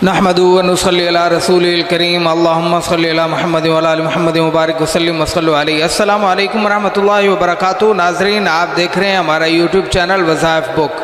نحمدو و نصلی علی رسولہ الکریم اللہم صلی علی محمد و علی محمد مبارک وسلم وصلو علیہ۔ السلام علیکم ورحمۃ اللہ وبرکاتہ۔ ناظرین، آپ دیکھ رہے ہیں ہمارا یوٹیوب چینل وظائف بک۔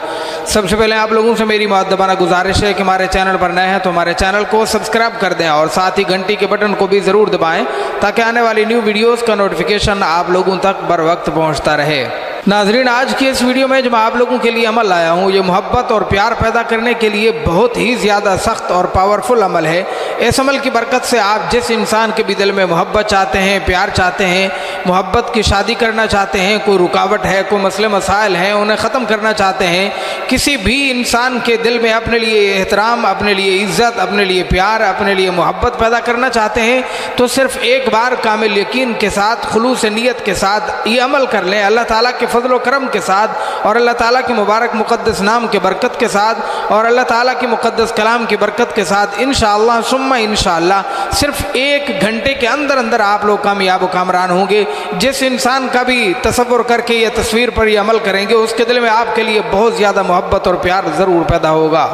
سب سے پہلے آپ لوگوں سے میری مؤدبانہ گزارش ہے کہ ہمارے چینل پر نئے ہیں تو ہمارے چینل کو سبسکرائب کر دیں اور ساتھ ہی گھنٹی کے بٹن کو بھی ضرور دبائیں تاکہ آنے والی نیو ویڈیوز کا نوٹیفیکیشن آپ لوگوں تک بر وقت پہنچتا رہے۔ ناظرین، آج کی اس ویڈیو میں جو میں آپ لوگوں کے لیے عمل لایا ہوں، یہ محبت اور پیار پیدا کرنے کے لیے بہت ہی زیادہ سخت اور پاورفل عمل ہے۔ اس عمل کی برکت سے آپ جس انسان کے بھی دل میں محبت چاہتے ہیں، پیار چاہتے ہیں، محبت کی شادی کرنا چاہتے ہیں، کوئی رکاوٹ ہے، کوئی مسئلے مسائل ہیں، انہیں ختم کرنا چاہتے ہیں، کسی بھی انسان کے دل میں اپنے لیے احترام، اپنے لیے عزت، اپنے لیے پیار، اپنے لیے محبت پیدا کرنا چاہتے ہیں تو صرف ایک بار کامل یقین کے ساتھ، خلوص نیت کے ساتھ یہ عمل کر لیں۔ اللہ تعالیٰ کے فضل و کرم کے ساتھ اور اللہ تعالیٰ کے مبارک مقدس نام کے برکت کے ساتھ اور اللہ تعالیٰ کی مقدس کلام کی برکت کے ساتھ انشاءاللہ ثم انشاءاللہ صرف 1 گھنٹے کے اندر اندر آپ لوگ کامیاب و کامران ہوں گے۔ جس انسان کا بھی تصور کر کے یہ تصویر پر یہ عمل کریں گے، اس کے دل میں آپ کے لیے بہت زیادہ محبت اور پیار ضرور پیدا ہوگا۔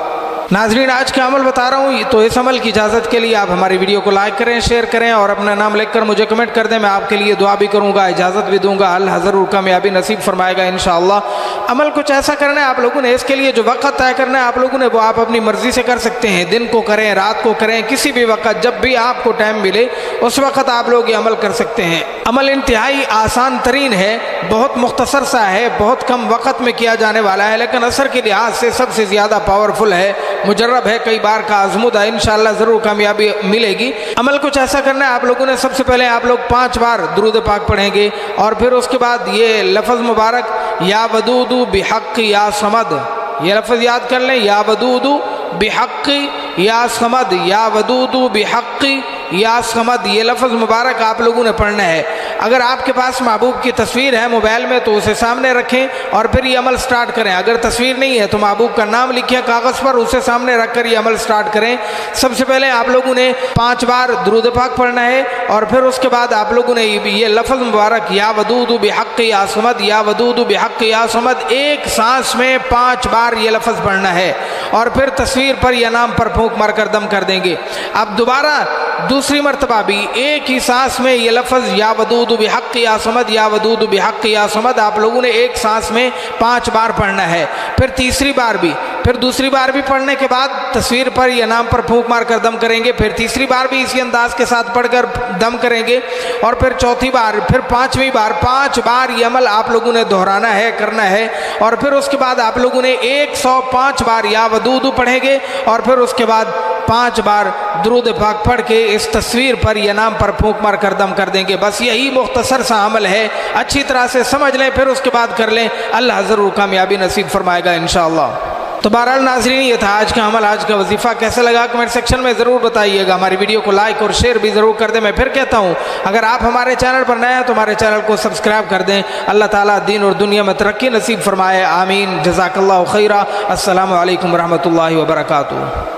ناظرین، آج کا عمل بتا رہا ہوں تو اس عمل کی اجازت کے لیے آپ ہماری ویڈیو کو لائک کریں، شیئر کریں اور اپنا نام لکھ کر مجھے کمنٹ کر دیں۔ میں آپ کے لیے دعا بھی کروں گا، اجازت بھی دوں گا، اللہ ضرور کامیابی نصیب فرمائے گا انشاءاللہ۔ عمل کچھ ایسا کرنا ہے آپ لوگوں نے، اس کے لیے جو وقت طے کرنا ہے آپ لوگوں نے وہ آپ اپنی مرضی سے کر سکتے ہیں، دن کو کریں، رات کو کریں، کسی بھی وقت جب بھی آپ کو ٹائم ملے اس وقت آپ لوگ یہ عمل کر سکتے ہیں۔ عمل انتہائی آسان ترین ہے، بہت مختصر سا ہے، بہت کم وقت میں کیا جانے والا ہے، لیکن اثر کے لحاظ سے سب سے زیادہ پاورفل ہے، مجرب ہے، کئی بار کا آزمودہ، انشاءاللہ ضرور کامیابی ملے گی۔ عمل کچھ ایسا کرنا ہے آپ لوگوں نے، سب سے پہلے آپ لوگ 5 بار درود پاک پڑھیں گے اور پھر اس کے بعد یہ لفظ مبارک یا ودود بحق یا صمد، یہ لفظ یاد کر لیں، یا ودود بحق یا صمد، یا ودود بحق یا صمد، یہ لفظ مبارک آپ لوگوں نے پڑھنا ہے۔ اگر آپ کے پاس محبوب کی تصویر ہے موبائل میں تو اسے سامنے رکھیں اور پھر یہ عمل سٹارٹ کریں۔ اگر تصویر نہیں ہے تو محبوب کا نام لکھیں کاغذ پر، اسے سامنے رکھ کر یہ عمل سٹارٹ کریں۔ سب سے پہلے آپ لوگوں نے 5 بار درود پاک پڑھنا ہے اور پھر اس کے بعد آپ لوگوں نے یہ لفظ مبارک یا ودود بحق یا صمد، یا ودود بحق یا صمد، ایک سانس میں 5 بار یہ لفظ پڑھنا ہے اور پھر تصویر پر یا نام پر پھونک مار کر دم کر دیں گے۔ اب دوبارہ دوسری مرتبہ بھی ایک ہی سانس میں یہ لفظ یا ودود بحق یا صمد، یا ودود بحق یا صمد آپ لوگوں نے ایک سانس میں 5 بار پڑھنا ہے۔ پھر تیسری بار بھی، پھر دوسری بار بھی پڑھنے کے بعد تصویر پر یا نام پر پھونک مار کر دم کریں گے، پھر تیسری بار بھی اسی انداز کے ساتھ پڑھ کر دم کریں گے اور پھر چوتھی بار، پھر 5ویں بار، 5 بار یہ عمل آپ لوگوں نے دہرانا ہے، کرنا ہے اور پھر اس کے بعد آپ لوگوں نے 105 بار یا ودود پڑھیں گے اور پھر اس کے بعد 5 بار درود پاک پڑھ کے اس تصویر پر یا نام پر پھونک مار کر دم کر دیں گے۔ بس یہی مختصر سا عمل ہے، اچھی طرح سے سمجھ لیں پھر اس کے بعد کر لیں، اللہ ضرور کامیابی نصیب فرمائے گا انشاءاللہ۔ تو بہرحال ناظرین، یہ تھا آج کا عمل، آج کا وظیفہ۔ کیسا لگا کمنٹ سیکشن میں ضرور بتائیے گا۔ ہماری ویڈیو کو لائک اور شیئر بھی ضرور کر دیں۔ میں پھر کہتا ہوں، اگر آپ ہمارے چینل پر نئے ہیں تو ہمارے چینل کو سبسکرائب کر دیں۔ اللہ تعالیٰ دین اور دنیا میں ترقی نصیب فرمائے، آمین، جزاک اللہ خیرہ۔ السلام علیکم ورحمۃ اللہ وبرکاتہ۔